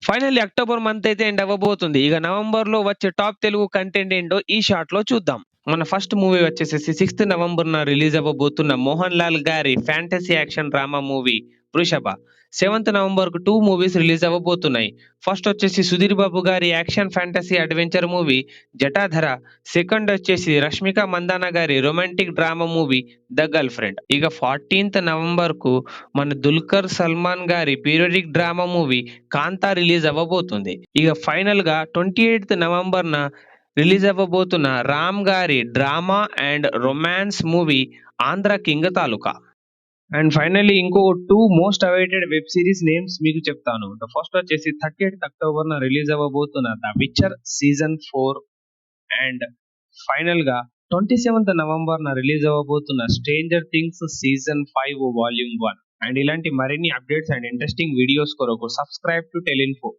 Finally October month అయితే end అవ్వబోతుంది. ఇక నవంబర్‌లో వచ్చే టాప్ తెలుగు కంటెంట్ ఏంటో ఈ షార్ట్‌లో చూద్దాం. మన ఫస్ట్ మూవీ వచ్చేసేసి 6థ్ నవంబర్‌న రిలీజ్ అవ్వబోతున్న మోహన్ లాల్ గారి fantasy action drama movie 'Vrushabha'. 7థ్ నవంబర్‌కు 2 మూవీస్ రిలీజ్ అవ్వబోతున్నాయి. ఫస్ట్ వచ్చేసి సుధీర్ బాబు గారి action fantasy adventure movie 'Jatadhara'. Second వచ్చేసి రష్మిక మందాన గారి romantic drama movie 'the girlfriend'. ఇక 14థ్ నవంబర్‌కు మన దుల్కర్ సల్మాన్ గారి periodic drama movie 'Kaantha' release అవ్వబోతుంది. ఇక ఫైనల్ గా 28th నవంబర్‌న రిలీజ్ అవ్వబోతున్న రామ్ గారి drama and romance movie 'Andhra king Taluka'. And finally ఇంకో 2 most awaited web series names మీకు చెప్తాను. ద ఫస్ట్ వచ్చేసి 30th అక్టోబర్‌న రిలీజ్ అవ్వబోతున్న 'the witcher' season 4. And final గా 27th నవంబర్‌న రిలీజ్ అవ్వబోతున్న 'stranger things' season 5 volume 1. And ఇలాంటి మరిన్ని అప్డేట్స్ అండ్ ఇంట్రెస్టింగ్ వీడియోస్ కొరకు సబ్స్క్రైబ్ టు టెలిన్ఫో.